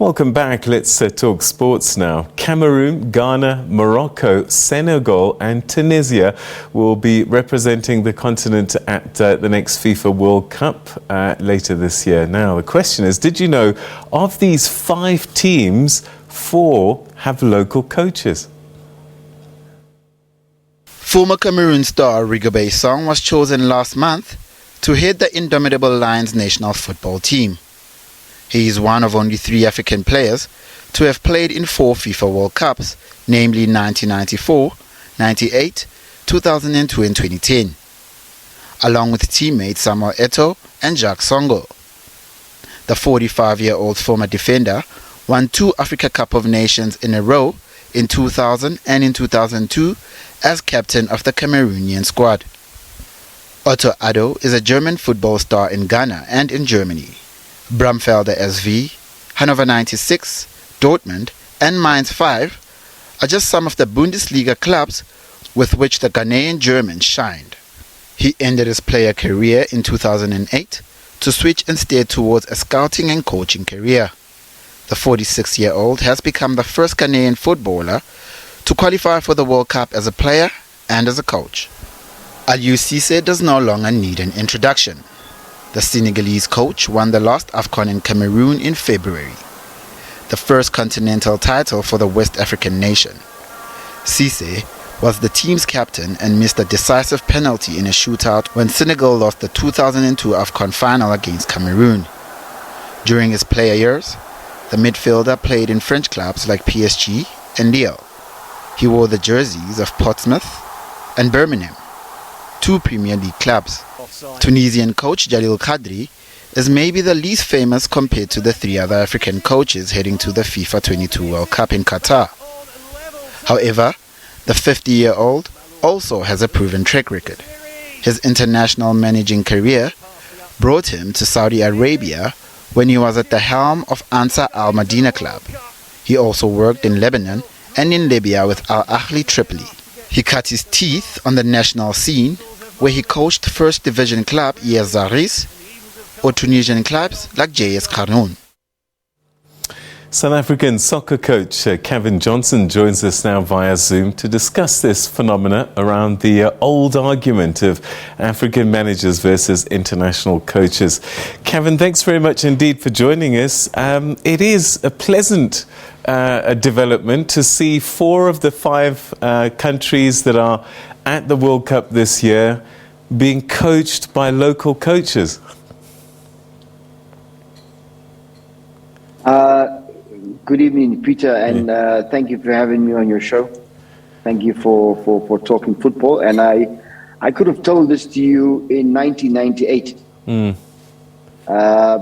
Welcome back. Let's talk sports now. Cameroon, Ghana, Morocco, Senegal and Tunisia will be representing the continent at the next FIFA World Cup later this year. Now, the question is, did you know of these 5 teams, 4 have local coaches? Former Cameroon star Rigobert Song was chosen last month to head the Indomitable Lions national football team. He is one of only 3 African players to have played in 4 FIFA World Cups, namely 1994, 98, 2002 and 2010, along with teammates Samuel Eto'o and Jacques Songo. The 45-year-old former defender won 2 Africa Cup of Nations in a row in 2000 and in 2002 as captain of the Cameroonian squad. Otto Addo is a German football star in Ghana and in Germany. Bramfelder SV, Hannover 96, Dortmund and Mainz 5 are just some of the Bundesliga clubs with which the Ghanaian German shined. He ended his player career in 2008 to switch instead towards a scouting and coaching career. The 46-year-old has become the first Ghanaian footballer to qualify for the World Cup as a player and as a coach. Aliou Cisse does no longer need an introduction. The Senegalese coach won the last AFCON in Cameroon in February, the first continental title for the West African nation. Cisse was the team's captain and missed a decisive penalty in a shootout when Senegal lost the 2002 AFCON final against Cameroon. During his player years, the midfielder played in French clubs like PSG and Lille. He wore the jerseys of Portsmouth and Birmingham, 2 Premier League clubs. Tunisian coach Jalil Kadri is maybe the least famous compared to the 3 other African coaches heading to the FIFA 22 World Cup in Qatar. However, the 50-year-old also has a proven track record. His international managing career brought him to Saudi Arabia when he was at the helm of Ansar Al Madina club. He also worked in Lebanon and in Libya with Al Ahly Tripoli. He cut his teeth on the national scene where he coached first division club ES Zaris or Tunisian clubs like JS Cameroon. South African soccer coach Cavin Johnson joins us now via Zoom to discuss this phenomena around the old argument of African managers versus international coaches. Cavin, thanks very much indeed for joining us. It is a pleasant development to see 4 of the 5 countries that are at the World Cup this year being coached by local coaches. Good evening, Peter, and thank you for having me on your show. Thank you for talking football. And I could have told this to you in 1998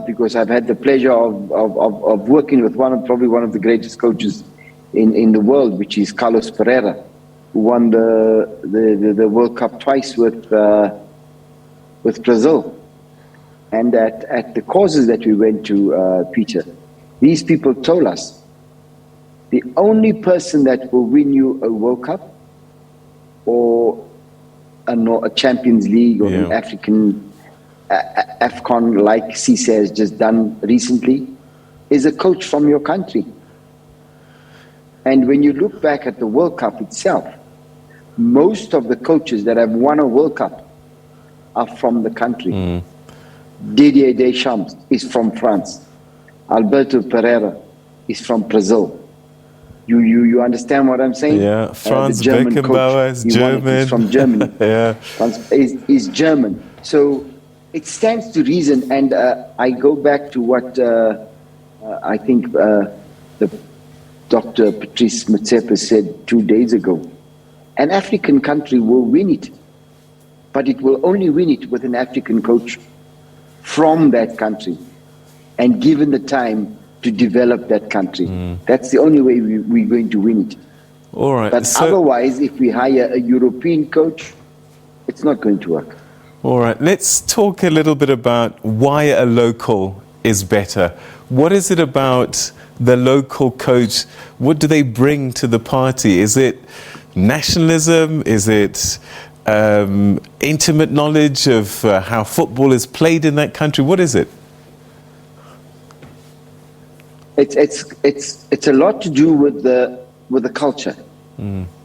because I've had the pleasure of working with probably one of the greatest coaches in the world, which is Carlos Pereira, who won the World Cup twice with Brazil. And at the courses that we went to, Peter, these people told us the only person that will win you a World Cup or a Champions League or an African AFCON like Cisse has just done recently is a coach from your country. And when you look back at the World Cup itself, most of the coaches that have won a World Cup are from the country. Didier Deschamps is from France. Alberto Pereira is from Brazil. You understand what I'm saying? Yeah, Franz Beckenbauer is German. He's from Germany. Yeah, is German. So it stands to reason. And I go back to what I think the Dr. Patrice Motsepe said 2 days ago. An African country will win it, but it will only win it with an African coach from that country and given the time to develop that country. That's the only way we're going to win it. All right. But otherwise, if we hire a European coach, it's not going to work. All right. Let's talk a little bit about why a local is better. What is it about the local coach? What do they bring to the party? Is it nationalism? Is it intimate knowledge of how football is played in that country? What is it? it's a lot to do with the culture.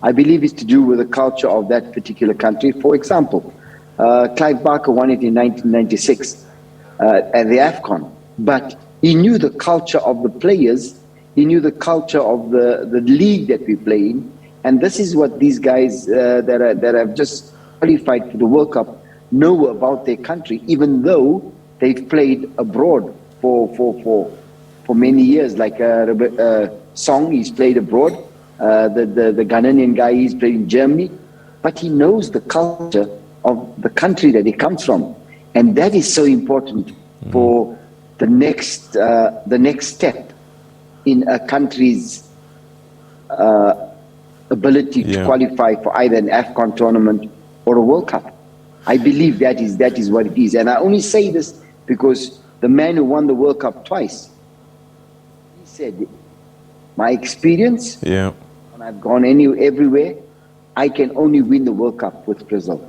I believe it's to do with the culture of that particular country. For example, Clive Barker won it in 1996 at the AFCON, but he knew the culture of the players, he knew the culture of the league that we play in, and this is what these guys that have just qualified for the World Cup know about their country, even though they've played abroad for many years. Like Song, he's played abroad. The Ghanaian guy, he's played in Germany, but he knows the culture of the country that he comes from, and that is so important for the next step in a country's ability to qualify for either an AFCON tournament or a World Cup. I believe that is what it is, and I only say this because the man who won the World Cup twice, he said, "My experience, and I've gone everywhere, I can only win the World Cup with Brazil."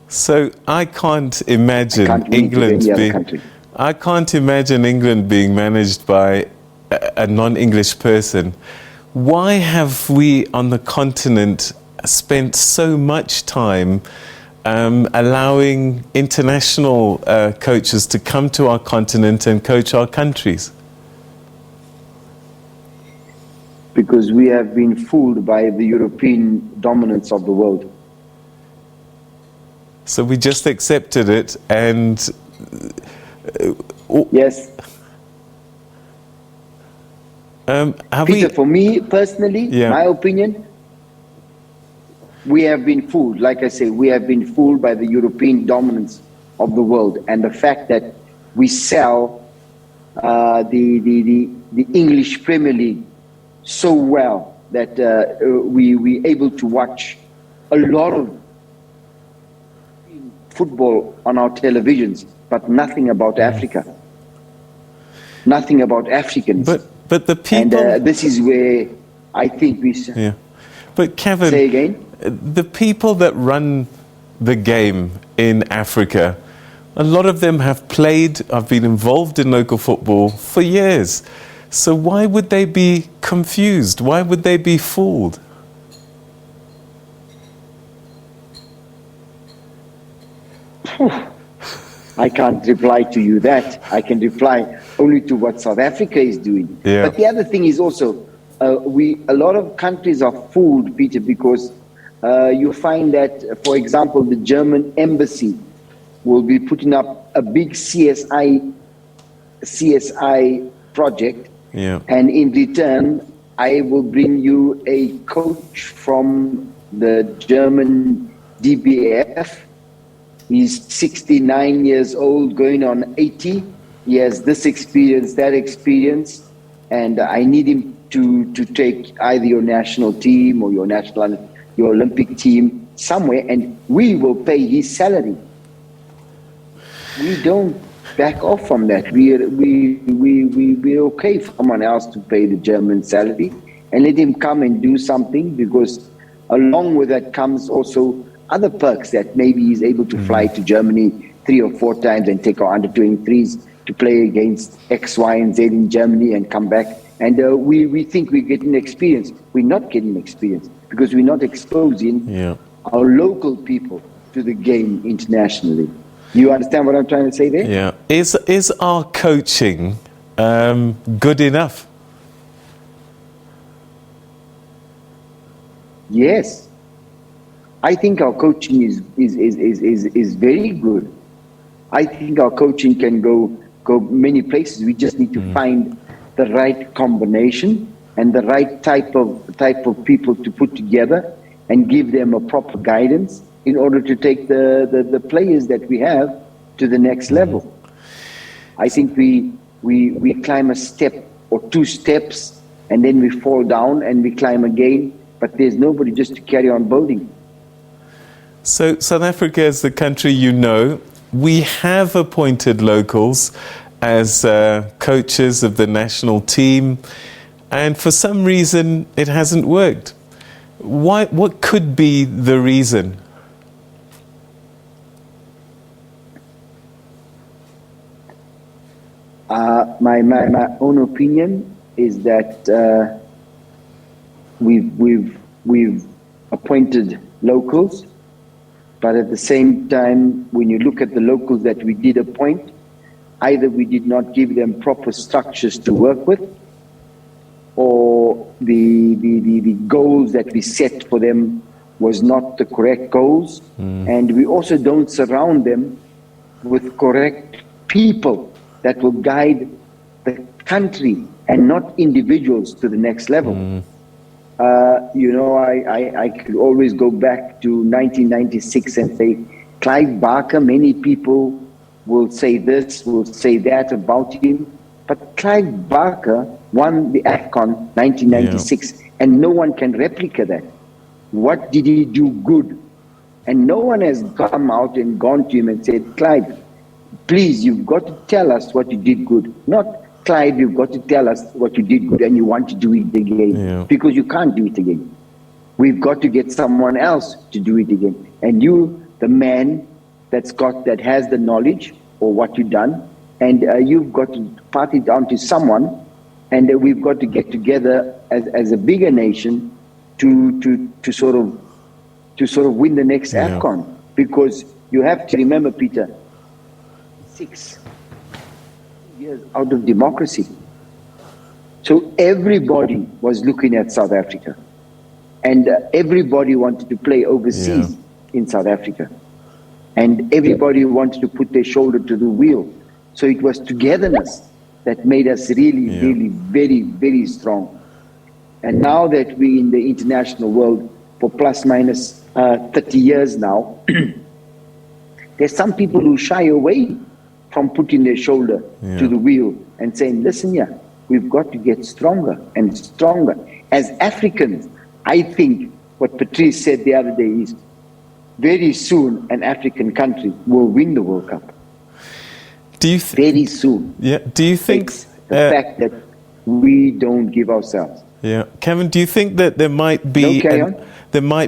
So I can't imagine I can't imagine England being managed by a non-English person. Why have we on the continent spent so much time allowing international coaches to come to our continent and coach our countries? Because we have been fooled by the European dominance of the world. So we just accepted it and... yes. Peter, for me personally, my opinion, we have been fooled. Like I say, we have been fooled by the European dominance of the world, and the fact that we sell the English Premier League so well that we able to watch a lot of football on our televisions, but nothing about Africa, nothing about Africans. But the people... And this is where I think we... Yeah. But Kevin... Say again? The people that run the game in Africa, a lot of them have been involved in local football for years. So why would they be confused? Why would they be fooled? I can't reply to you that. I can reply only to what South Africa is doing. Yeah. But the other thing is also, a lot of countries are fooled, Peter, because you find that, for example, the German embassy will be putting up a big CSI project, and in return, I will bring you a coach from the German DBF. He's 69 years old, going on 80. He has this experience, that experience, and I need him to take either your national team or your Olympic team somewhere, and we will pay his salary. We don't back off from that. We're okay for someone else to pay the German salary and let him come and do something, because along with that comes also other perks, that maybe he's able to fly to Germany 3 or 4 times and take our under-23s to play against X, Y, and Z in Germany and come back. And we think we're getting experience. We're not getting experience because we're not exposing our local people to the game internationally. You understand what I'm trying to say there? Yeah. Is our coaching good enough? Yes. I think our coaching is very good. I think our coaching can go many places. We just need to find the right combination and the right type of people to put together and give them a proper guidance in order to take the players that we have to the next level. I think we climb a step or 2 steps and then we fall down and we climb again, but there's nobody just to carry on building. So South Africa is the country you know. We have appointed locals as coaches of the national team, and for some reason it hasn't worked. What could be the reason? My own opinion is that we've appointed locals, but at the same time, when you look at the locals that we did appoint, either we did not give them proper structures to work with, or the goals that we set for them was not the correct goals. And we also don't surround them with correct people that will guide the country and not individuals to the next level. I could always go back to 1996 and say, Clive Barker, many people will say this, will say that about him. But Clive Barker won the AFCON 1996, and no one can replicate that. What did he do good? And no one has come out and gone to him and said, Clive, please, you've got to tell us what you did good. Not, Clive, you've got to tell us what you did good and you want to do it again, because you can't do it again. We've got to get someone else to do it again. And you, the man that has the knowledge or what you've done, and you've got to pass it down to someone, and we've got to get together as a bigger nation to sort of win the next AFCON. Because you have to remember, Peter, 6 years out of democracy. So everybody was looking at South Africa, and everybody wanted to play overseas in South Africa, and everybody wanted to put their shoulder to the wheel. So it was togetherness that made us really, really very, very strong. And now that we're in the international world for plus minus 30 years now, there's some people who shy away from putting their shoulder to the wheel and saying, listen here, we've got to get stronger and stronger. As Africans, I think what Patrice said the other day is, very soon an African country will win the World Cup. Very soon. Yeah. Do you think it's the fact that we don't give ourselves? Yeah, Kevin, do you think that there might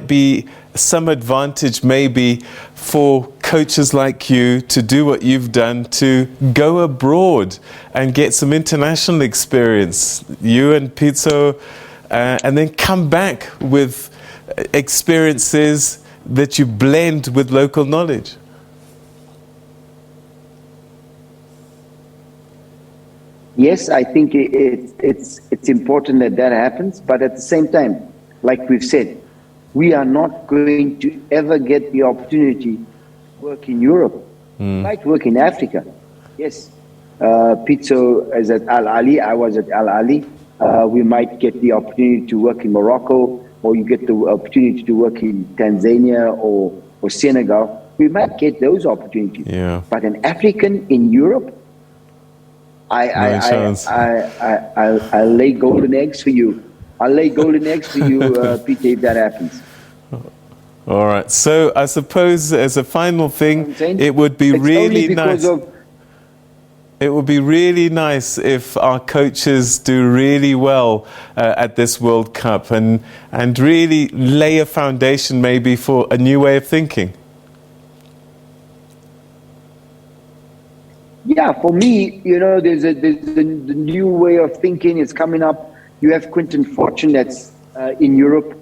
be some advantage maybe for coaches like you to do what you've done, to go abroad and get some international experience, you and Pizzo, and then come back with experiences that you blend with local knowledge? Yes, I think it's important that happens, but at the same time, like we've said, we are not going to ever get the opportunity to work in Europe. We might work in Africa. Yes, Pizzo is at Al Ali, I was at Al Ali. We might get the opportunity to work in Morocco, or you get the opportunity to work in Tanzania or Senegal. We might get those opportunities. Yeah. But an African in Europe, I'll lay golden eggs for you. I'll lay golden eggs for you, Peter, if that happens. All right. So I suppose as a final thing, it would be really nice. It would be really nice if our coaches do really well at this World Cup and really lay a foundation maybe for a new way of thinking. Yeah, for me, there's a new way of thinking is coming up. You have Quinton Fortune that's in Europe.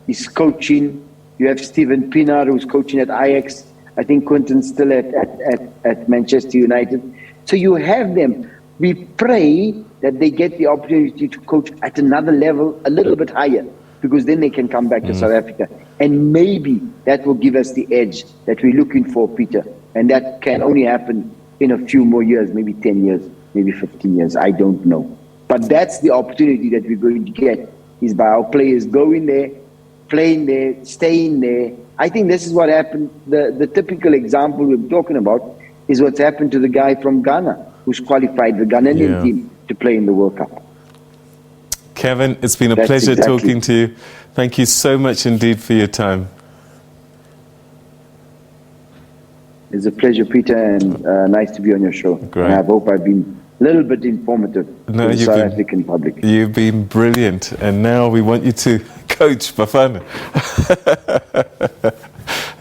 He's coaching. You have Steven Pienaar who's coaching at Ajax. I think Quinton's still at Manchester United. So you have them. We pray that they get the opportunity to coach at another level, a little bit higher, because then they can come back to South Africa. And maybe that will give us the edge that we're looking for, Peter. And that can only happen in a few more years, maybe 10 years, maybe 15 years, I don't know. But that's the opportunity that we're going to get, is by our players going there, playing there, staying there. I think this is what happened. The typical example we're talking about is what's happened to the guy from Ghana, who's qualified the Ghanaian team to play in the World Cup. Kevin, it's been a pleasure talking to you. Thank you so much indeed for your time. It's a pleasure, Peter, and nice to be on your show. Great. And I hope I've been a little bit informative to the South African public. You've been brilliant, and now we want you to coach Bafana.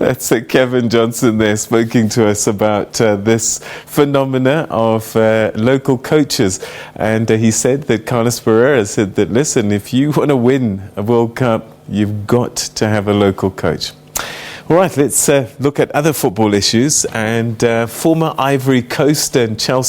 That's Cavin Johnson there speaking to us about this phenomena of local coaches. And he said that Carlos Pereira said that, listen, if you want to win a World Cup, you've got to have a local coach. All right, let's look at other football issues. And former Ivory Coast and Chelsea